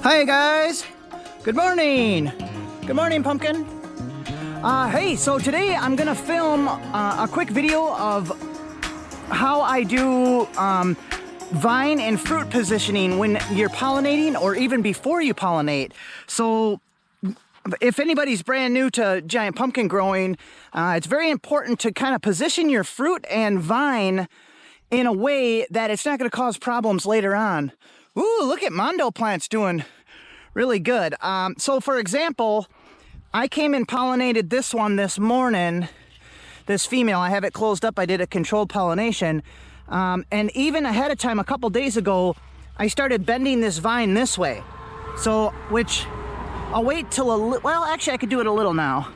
Hi guys, good morning. Good morning, pumpkin. Hey, so today I'm gonna film a quick video of how I do vine and fruit positioning when you're pollinating or even before you pollinate. So if anybody's brand new to giant pumpkin growing, it's very important to kind of position your fruit and vine in a way that it's not going to cause problems later on. Ooh, look at Mondo plants doing really good. So for example, I came and pollinated this one this morning, this female. I have it closed up. I did a controlled pollination. And even ahead of time, a couple days ago, I started bending this vine this way. So, which I'll wait till well, actually I could do it a little now.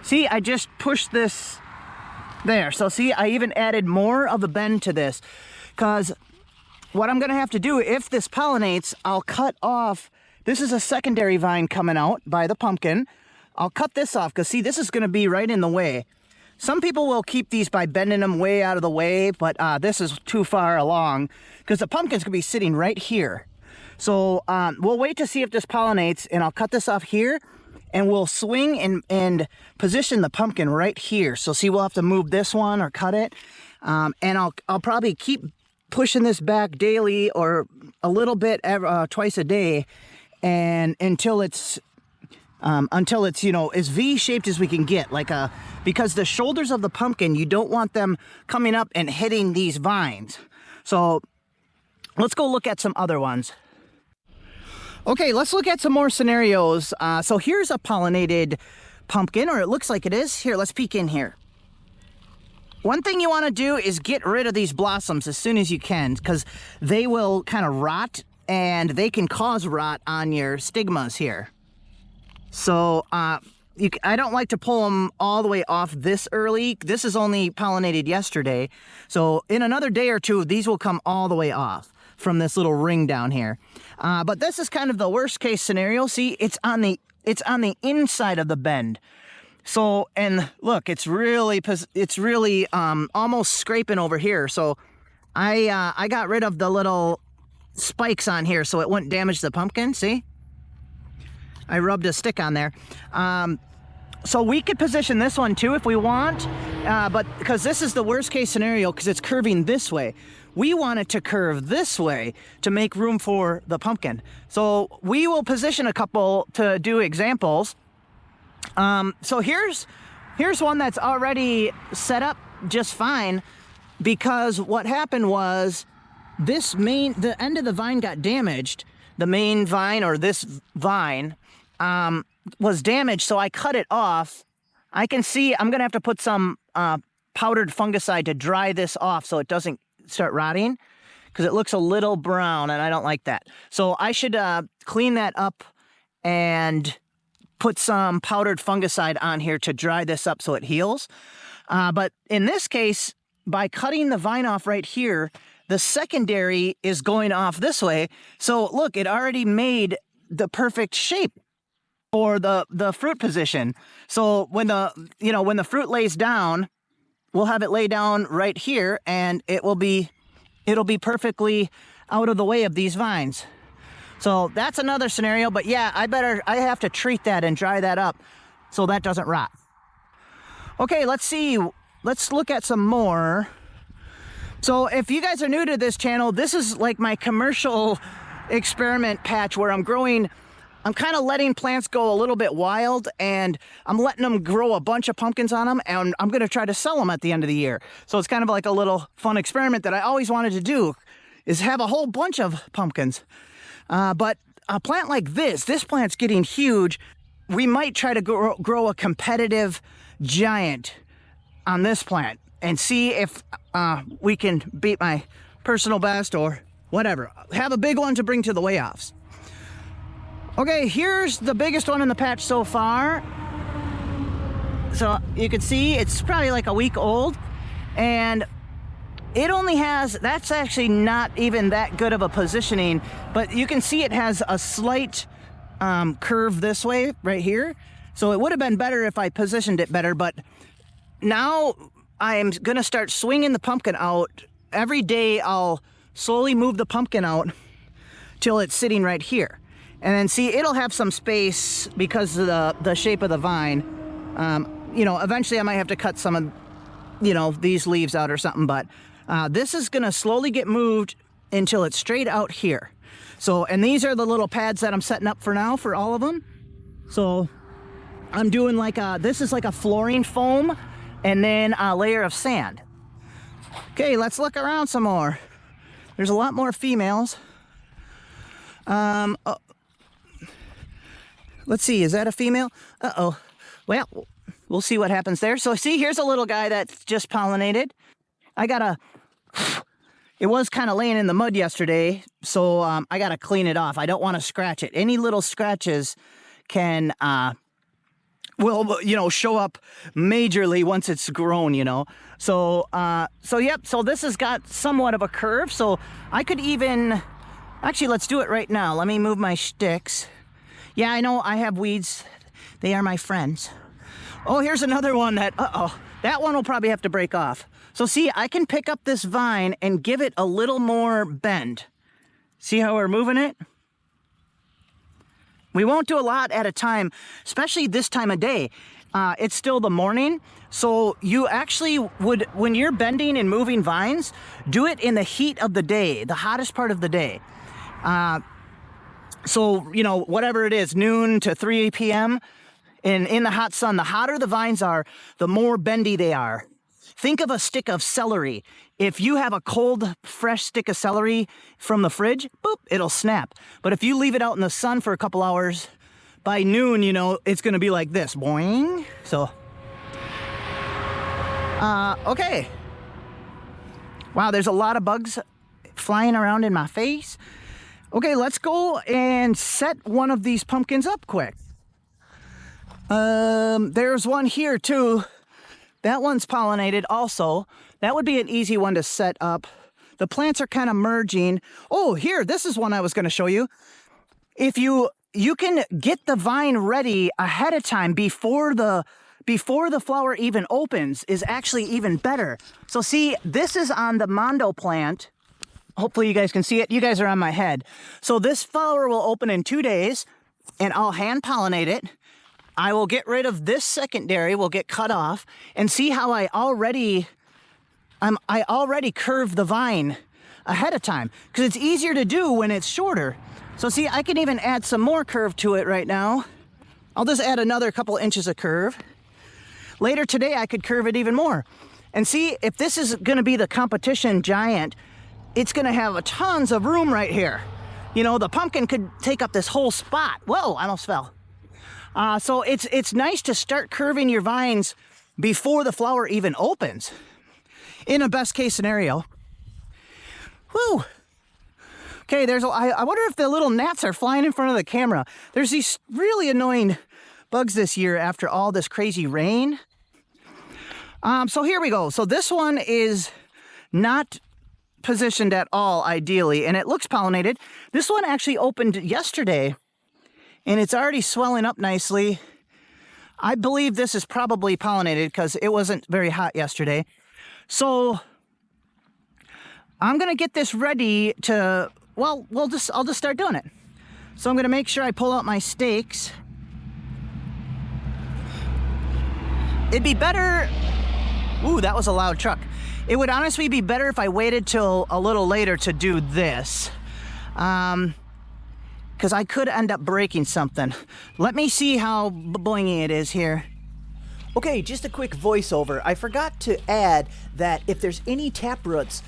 See, I just pushed this there. So see, I even added more of a bend to this, because what I'm gonna have to do, if this pollinates, I'll cut off, this is a secondary vine coming out by the pumpkin. I'll cut this off, because see, this is gonna be right in the way. Some people will keep these by bending them way out of the way, but this is too far along, because the pumpkin's gonna be sitting right here. So we'll wait to see if this pollinates, and I'll cut this off here, and we'll swing and position the pumpkin right here. So see, we'll have to move this one or cut it. And I'll probably keep pushing this back daily or a little bit twice a day, and until it's you know, as V-shaped as we can get, like because the shoulders of the pumpkin, you don't want them coming up and hitting these vines. So let's go look at some other ones. Okay, let's look at some more scenarios. So here's a pollinated pumpkin, or it looks like it is. Here, let's peek in here. One thing you want to do is get rid of these blossoms as soon as you can, because they will kind of rot, and they can cause rot on your stigmas here. So I don't like to pull them all the way off this early. This is only pollinated yesterday. So in another day or two, these will come all the way off from this little ring down here. But this is kind of the worst case scenario. See, it's on the inside of the bend. So, and look, it's really almost scraping over here. So I got rid of the little spikes on here so it wouldn't damage the pumpkin. See, I rubbed a stick on there. So we could position this one too if we want, but because this is the worst case scenario, because it's curving this way. We want it to curve this way to make room for the pumpkin. So we will position a couple to do examples. So here's one that's already set up just fine, because what happened was the end of the vine got damaged. The main vine, or this vine, was damaged, so I cut it off. I can see I'm gonna have to put some powdered fungicide to dry this off so it doesn't start rotting, because it looks a little brown and I don't like that. So I should clean that up and put some powdered fungicide on here to dry this up so it heals. But in this case, by cutting the vine off right here, the secondary is going off this way. So look, it already made the perfect shape for the fruit position. So when the fruit lays down, we'll have it lay down right here, and it'll be perfectly out of the way of these vines. So that's another scenario, but yeah, I have to treat that and dry that up so that doesn't rot. Okay, let's look at some more. So if you guys are new to this channel, this is like my commercial experiment patch where I'm kind of letting plants go a little bit wild, and I'm letting them grow a bunch of pumpkins on them, and I'm going to try to sell them at the end of the year. So it's kind of like a little fun experiment that I always wanted to do, is have a whole bunch of pumpkins. But a plant like this plant's getting huge. We might try to grow a competitive giant on this plant and see if we can beat my personal best or whatever. Have a big one to bring to the weigh-offs. Okay, here's the biggest one in the patch so far. So you can see it's probably like a week old, and it only has, that's actually not even that good of a positioning, but you can see it has a slight curve this way right here. So it would have been better if I positioned it better, but now I'm gonna start swinging the pumpkin out. Every day I'll slowly move the pumpkin out till it's sitting right here. And then see, it'll have some space because of the shape of the vine. You know, eventually I might have to cut some of, you know, these leaves out or something, but this is gonna slowly get moved until it's straight out here. So, and these are the little pads that I'm setting up for now for all of them. So I'm doing like this is like a flooring foam and then a layer of sand. Okay, let's look around some more. There's a lot more females. Let's see, is that a female? Uh-oh. Well, we'll see what happens there. So see, here's a little guy that's just pollinated. It was kind of laying in the mud yesterday, so I gotta clean it off. I don't want to scratch it. Any little scratches can, will, you know, show up majorly once it's grown, you know. So, yep, so this has got somewhat of a curve, so I could even, actually, let's do it right now. Let me move my sticks. Yeah, I know I have weeds. They are my friends. Oh, here's another one that, that one will probably have to break off. So see, I can pick up this vine and give it a little more bend. See how we're moving it? We won't do a lot at a time, especially this time of day. It's still the morning, so you actually would, when you're bending and moving vines, do it in the heat of the day, the hottest part of the day. So, you know, whatever it is, noon to 3 p.m., and in the hot sun, the hotter the vines are, the more bendy they are. Think of a stick of celery. If you have a cold, fresh stick of celery from the fridge, boop, it'll snap. But if you leave it out in the sun for a couple hours, by noon, you know, it's gonna be like this, boing. So, okay. Wow, there's a lot of bugs flying around in my face. Okay, let's go and set one of these pumpkins up quick. There's one here too. That one's pollinated also. That would be an easy one to set up. The plants are kind of merging. Oh, here, this is one I was going to show you. If you can get the vine ready ahead of time before the flower even opens is actually even better. So see, this is on the Mondo plant. Hopefully you guys can see it. You guys are on my head. So this flower will open in 2 days and I'll hand pollinate it. I will get rid of this secondary, will get cut off, and see how I already curved the vine ahead of time, because it's easier to do when it's shorter. So see, I can even add some more curve to it right now. I'll just add another couple inches of curve. Later today, I could curve it even more. And see, if this is gonna be the competition giant, it's gonna have tons of room right here. You know, the pumpkin could take up this whole spot. Whoa, I almost fell. So it's nice to start curving your vines before the flower even opens, in a best case scenario. Whew. Okay, I wonder if the little gnats are flying in front of the camera. There's these really annoying bugs this year after all this crazy rain. So here we go. So this one is not positioned at all ideally, and it looks pollinated. This one actually opened yesterday, and it's already swelling up nicely. I believe this is probably pollinated because it wasn't very hot yesterday. So I'm gonna get this ready to, well, I'll just start doing it. So I'm gonna make sure I pull out my stakes. It'd be better, ooh, that was a loud truck. It would honestly be better if I waited till a little later to do this. Because I could end up breaking something. Let me see how boingy it is here. Okay, just a quick voiceover. I forgot to add that if there's any taproots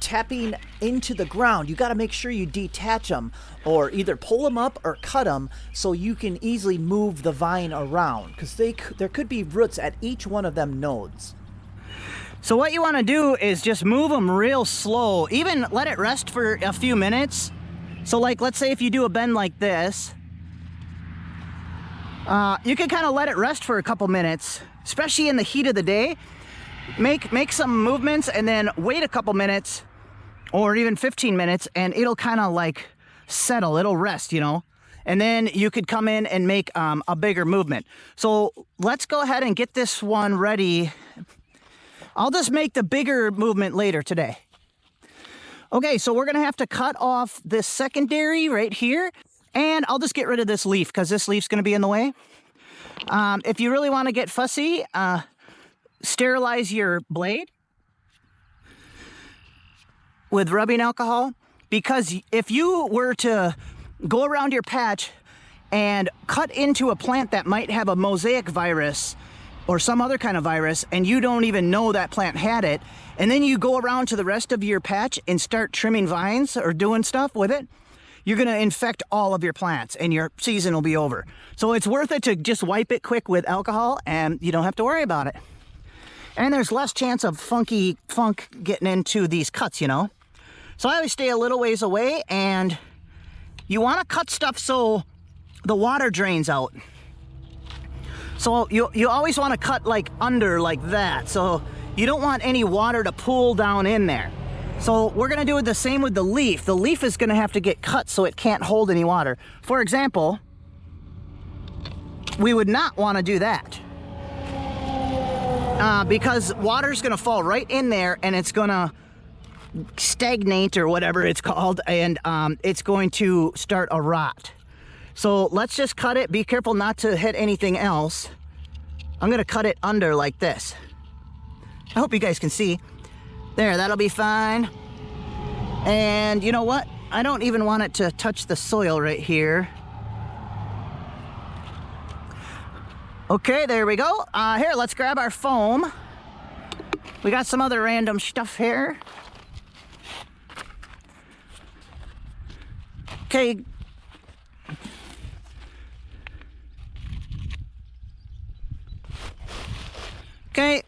tapping into the ground, you got to make sure you detach them, or either pull them up or cut them so you can easily move the vine around, because there could be roots at each one of them nodes. So what you want to do is just move them real slow. Even let it rest for a few minutes. So like, let's say if you do a bend like this, you can kind of let it rest for a couple minutes, especially in the heat of the day. Make some movements and then wait a couple minutes or even 15 minutes and it'll kind of like settle, it'll rest, you know, and then you could come in and make a bigger movement. So let's go ahead and get this one ready. I'll just make the bigger movement later today. Okay, so we're gonna have to cut off this secondary right here, And I'll just get rid of this leaf because this leaf's going to be in the way. If you really want to get fussy, sterilize your blade with rubbing alcohol, because if you were to go around your patch and cut into a plant that might have a mosaic virus or some other kind of virus, and you don't even know that plant had it, and then you go around to the rest of your patch and start trimming vines or doing stuff with it, you're going to infect all of your plants and your season will be over. So it's worth it to just wipe it quick with alcohol and you don't have to worry about it. And there's less chance of funk getting into these cuts, you know. So I always stay a little ways away, and you want to cut stuff so the water drains out. So you always want to cut like under like that. So you don't want any water to pool down in there. So we're going to do the same with the leaf. The leaf is going to have to get cut so it can't hold any water. For example, we would not want to do that. Because water's going to fall right in there and it's going to stagnate or whatever it's called, and it's going to start a rot. So let's just cut it. Be careful not to hit anything else. I'm going to cut it under like this. I hope you guys can see. There, that'll be fine. And you know what? I don't even want it to touch the soil right here. Okay, there we go. Here, let's grab our foam. We got some other random stuff here. Okay. Okay.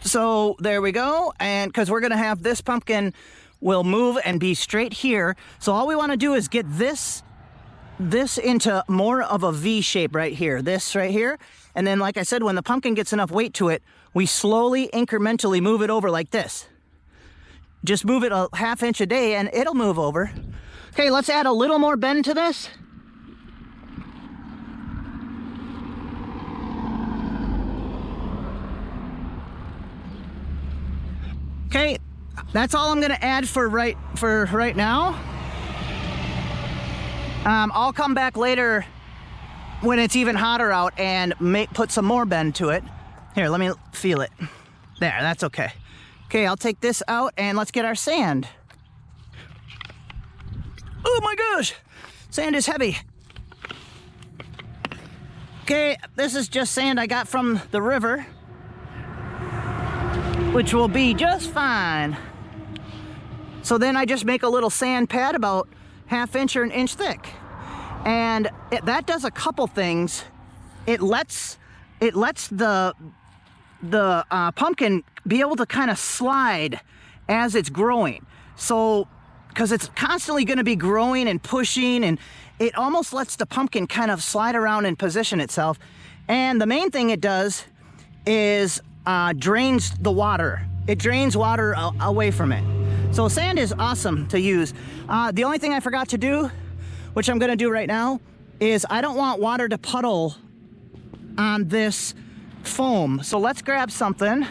So there we go. And because we're going to have this pumpkin will move and be straight here. So all we want to do is get this into more of a V shape right here. This right here. And then, like I said, when the pumpkin gets enough weight to it, we slowly, incrementally move it over like this. Just move it a ½ inch a day and it'll move over. Okay, let's add a little more bend to this. Okay, that's all I'm gonna add for right now. I'll come back later when it's even hotter out and put some more bend to it. Here, let me feel it. There, that's okay. Okay, I'll take this out and let's get our sand. Oh my gosh, sand is heavy. Okay, this is just sand I got from the river, which will be just fine. So then I just make a little sand pad about ½ inch or an inch thick. And that does a couple things. It lets the pumpkin be able to kind of slide as it's growing. So, because it's constantly going to be growing and pushing, and it almost lets the pumpkin kind of slide around and position itself. And the main thing it does is drains the water. It drains water away from it. So sand is awesome to use. The only thing I forgot to do, which I'm going to do right now, is I don't want water to puddle on this foam. So let's grab something.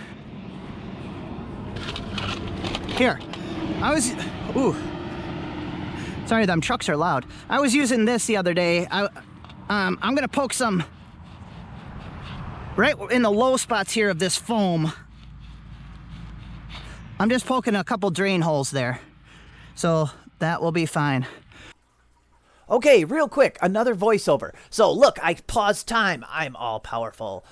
Here. Sorry, them trucks are loud. I was using this the other day. I'm going to poke some right in the low spots here of this foam. I'm just poking a couple drain holes there. So that will be fine. Okay, real quick, another voiceover. So look, I paused time. I'm all powerful.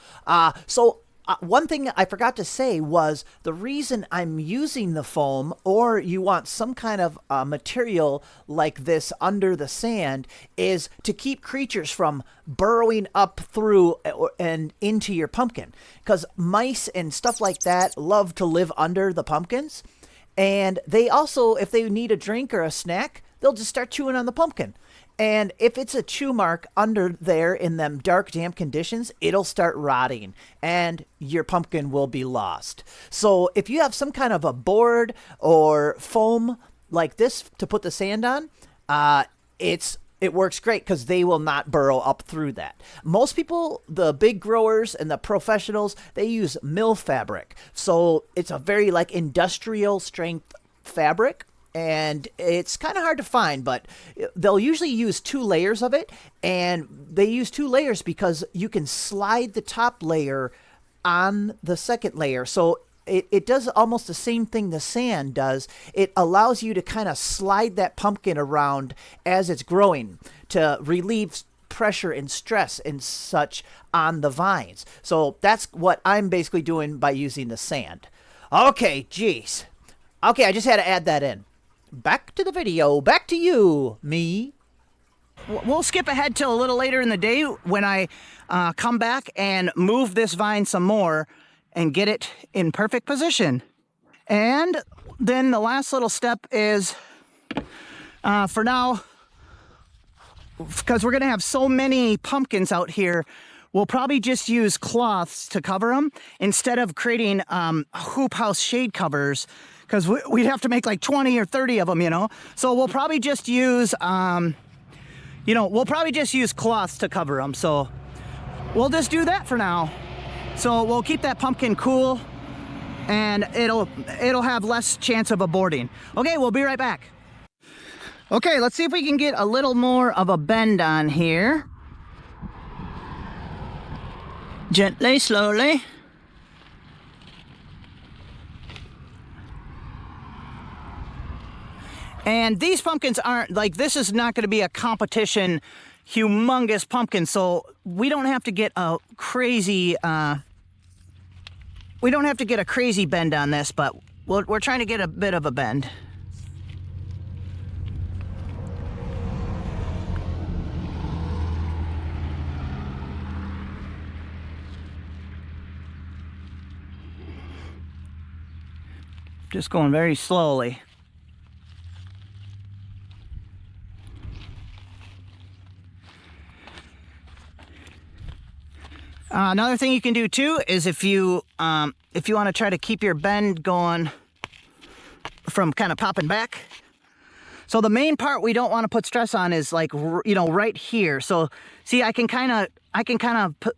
One thing I forgot to say was the reason I'm using the foam, or you want some kind of material like this under the sand, is to keep creatures from burrowing up through and into your pumpkin. Because mice and stuff like that love to live under the pumpkins. And they also, if they need a drink or a snack, they'll just start chewing on the pumpkin. And if it's a chew mark under there in them dark, damp conditions, it'll start rotting and your pumpkin will be lost. So if you have some kind of a board or foam like this to put the sand on, it works great because they will not burrow up through that. Most people, the big growers and the professionals, they use mill fabric. So it's a very like industrial strength fabric. and it's kind of hard to find, but they'll usually use 2 layers of it, and they use 2 layers because you can slide the top layer on the second layer. So it does almost the same thing the sand does. It allows you to kind of slide that pumpkin around as it's growing to relieve pressure and stress and such on the vines. So that's what I'm basically doing by using the sand. Okay, geez. Okay, I just had to add that in. Back to the video. Back to you, me. We'll skip ahead till a little later in the day when I come back and move this vine some more and get it in perfect position. And then the last little step is, for now, because we're going to have so many pumpkins out here, we'll probably just use cloths to cover them instead of creating hoop house shade covers, because we'd have to make like 20 or 30 of them, you know. So we'll probably just use, we'll probably just use cloths to cover them. So we'll just do that for now. So we'll keep that pumpkin cool, and it'll have less chance of aborting. Okay, we'll be right back. Okay, let's see if we can get a little more of a bend on here. Gently, slowly. And these pumpkins aren't, like, this is not going to be a competition humongous pumpkin, so we don't have to get a crazy, bend on this, but we're trying to get a bit of a bend. Just going very slowly. Another thing you can do too is if you want to try to keep your bend going from kind of popping back. So the main part we don't want to put stress on is like, right here. So see, I can kind of put,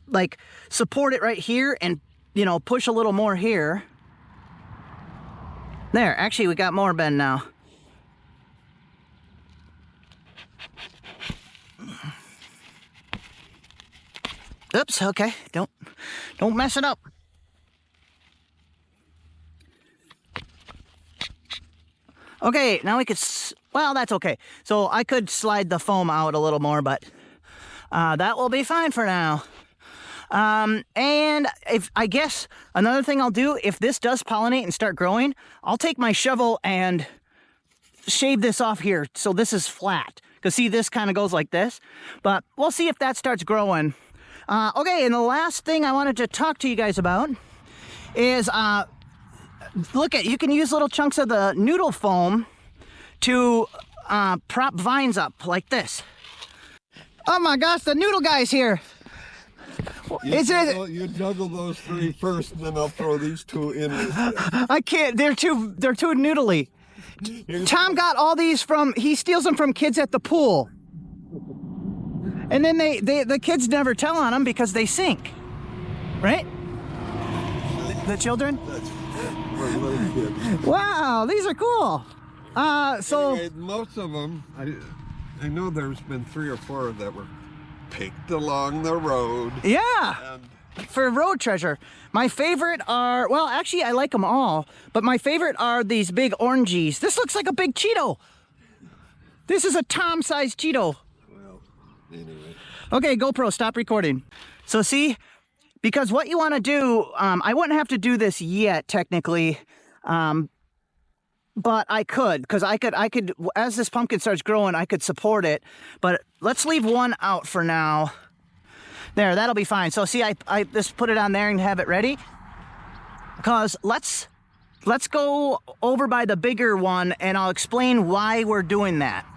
like, support it right here and, push a little more here. There, actually we got more bend now. Oops, okay, don't mess it up. Okay, now we could, well, that's okay. So I could slide the foam out a little more, but that will be fine for now. And I guess another thing I'll do, if this does pollinate and start growing, I'll take my shovel and shave this off here so this is flat. Because see, this kind of goes like this, but we'll see if that starts growing. Okay, and the last thing I wanted to talk to you guys about is, you can use little chunks of the noodle foam to prop vines up like this. Oh my gosh, the noodle guy's here. You juggle those 3 first, and then I'll throw these 2 in. I can't, they're too noodly. Tom got all these he steals them from kids at the pool. And then the kids never tell on them because they sink, right? The children? That's for little kids. Wow, these are cool. So anyway, most of them, I know there's been 3 or 4 that were picked along the road. Yeah, for road treasure. My favorite are, well, actually I like them all, but my favorite are these big orangies. This looks like a big Cheeto. This is a Tom-sized Cheeto. Anyway. Okay, GoPro, stop recording. So see, because what you want to do, I wouldn't have to do this yet, technically, but I could, because I could, as this pumpkin starts growing, I could support it, but let's leave one out for now. There, that'll be fine. So see, I just put it on there and have it ready, because let's go over by the bigger one, and I'll explain why we're doing that.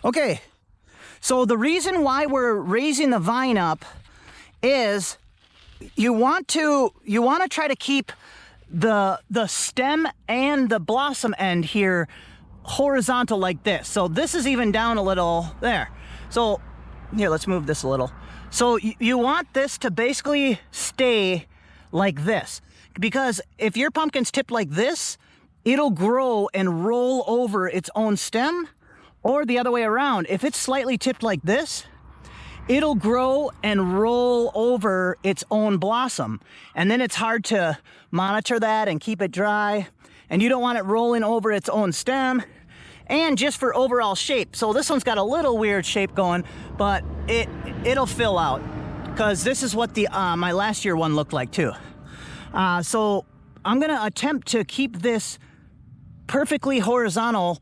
Okay, so the reason why we're raising the vine up is you want to try to keep the stem and the blossom end here horizontal like this. So this is even down a little there. So here, let's move this a little. So you want this to basically stay like this, because if your pumpkin's tipped like this, it'll grow and roll over its own stem, or the other way around. If it's slightly tipped like this, it'll grow and roll over its own blossom. And then it's hard to monitor that and keep it dry. And you don't want it rolling over its own stem. And just for overall shape. So this one's got a little weird shape going, but it'll fill out. Because this is what the my last year one looked like too. So I'm gonna attempt to keep this perfectly horizontal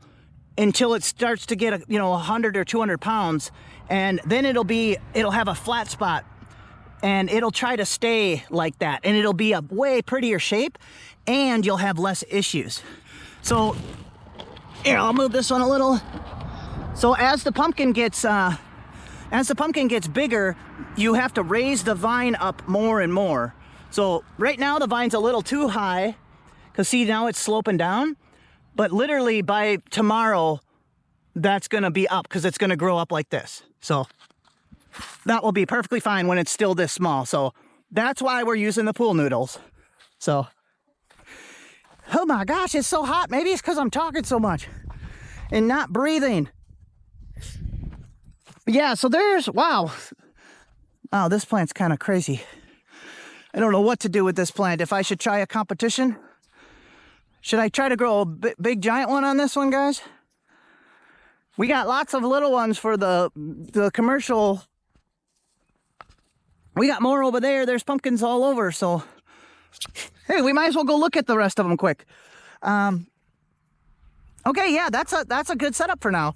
until it starts to get 100 or 200 pounds, and then it'll have a flat spot, and it'll try to stay like that, and it'll be a way prettier shape, and you'll have less issues. So here, I'll move this one a little. So as the pumpkin gets bigger, you have to raise the vine up more and more. So right now the vine's a little too high, because see, now it's sloping down. But literally by tomorrow, that's gonna be up, because it's gonna grow up like this. So that will be perfectly fine when it's still this small. So that's why we're using the pool noodles. So, oh my gosh, it's so hot. Maybe it's because I'm talking so much and not breathing. Yeah, so there's, wow. Wow, this plant's kind of crazy. I don't know what to do with this plant. If I should try a competition. Should I try to grow a big giant one on this one, guys? We got lots of little ones for the commercial. We got more over there. There's pumpkins all over, so hey, we might as well go look at the rest of them quick. Okay, yeah, that's a good setup for now.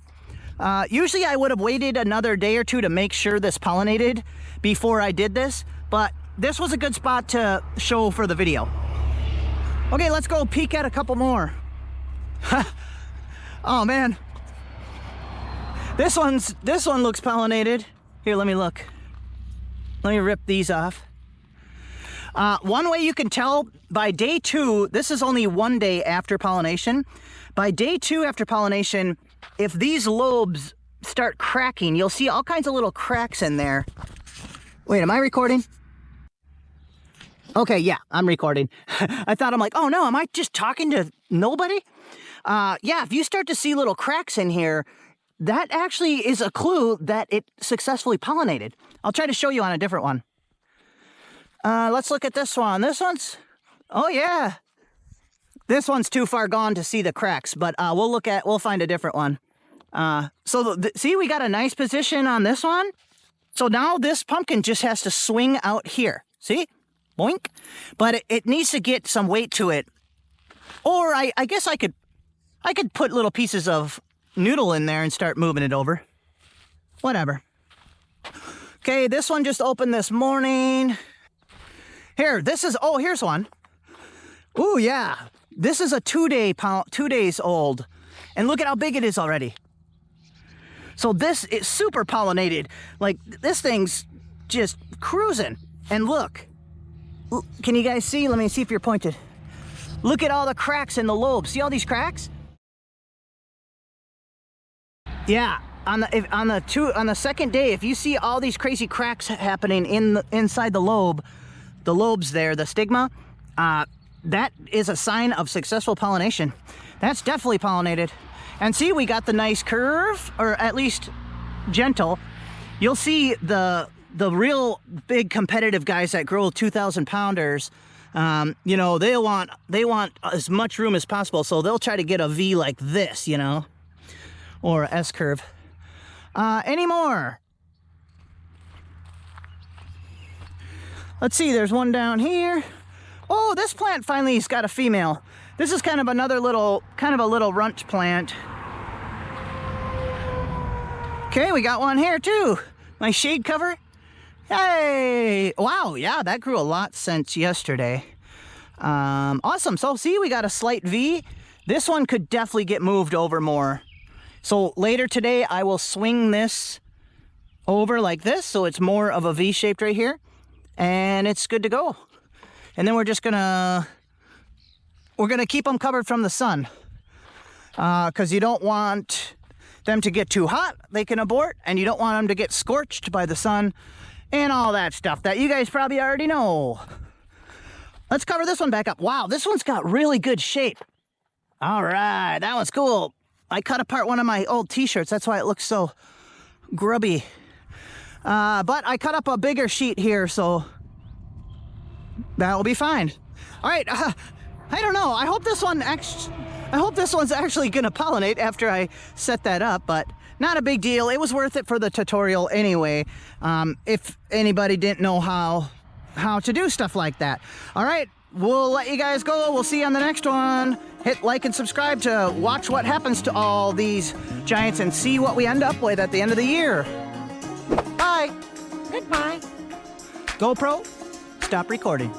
Usually I would have waited another day or two to make sure this pollinated before I did this, but this was a good spot to show for the video. Okay, let's go peek at a couple more. Oh man. This one looks pollinated. Here, let me look. Let me rip these off. One way you can tell, by day 2, this is only 1 day after pollination. By day 2 after pollination, if these lobes start cracking, you'll see all kinds of little cracks in there. Wait, am I recording? Okay, yeah, I'm recording. I'm like, oh no, am I just talking to nobody? Yeah, if you start to see little cracks in here, that actually is a clue that it successfully pollinated. I'll try to show you on a different one. Let's look at this one. This one's, oh yeah. This one's too far gone to see the cracks, but we'll find a different one. See, we got a nice position on this one. So now this pumpkin just has to swing out here. See? Boink. But it needs to get some weight to it. Or I guess I could put little pieces of noodle in there and start moving it over. Whatever. Okay, this one just opened this morning. Here, here's one. Ooh, yeah. This is a 2 days old. And look at how big it is already. So this is super pollinated. Like, this thing's just cruising. And look. Can you guys see? Let me see if you're pointed. Look at all the cracks in the lobes. See all these cracks? Yeah, on the second day, if you see all these crazy cracks happening inside the lobes there, the stigma, that is a sign of successful pollination. That's definitely pollinated. And see, we got the nice curve, or at least gentle. You'll see the real big competitive guys that grow 2,000 pounders, you know, they want as much room as possible, so they'll try to get a V like this, you know, or a S curve. Any more? Let's see, there's one down here. Oh, this plant finally has got a female. This is kind of another little, a little runt plant. Okay, we got one here too. My shade cover. Hey, wow, yeah, that grew a lot since yesterday. Awesome, so see, we got a slight V. This one could definitely get moved over more. So later today, I will swing this over like this, so it's more of a V shaped right here, and it's good to go. And then we're gonna keep them covered from the sun, because you don't want them to get too hot, they can abort, and you don't want them to get scorched by the sun and all that stuff that you guys probably already know. Let's cover this one back up. Wow, this one's got really good shape. All right, that was cool. I cut apart one of my old t-shirts. That's why it looks so grubby. But I cut up a bigger sheet here, so that'll be fine. All right, I don't know. I hope this one's actually gonna pollinate after I set that up, but not a big deal. It was worth it for the tutorial anyway. If anybody didn't know how to do stuff like that. All right, we'll let you guys go. We'll see you on the next one. Hit like and subscribe to watch what happens to all these giants and see what we end up with at the end of the year. Bye. Goodbye. GoPro, stop recording.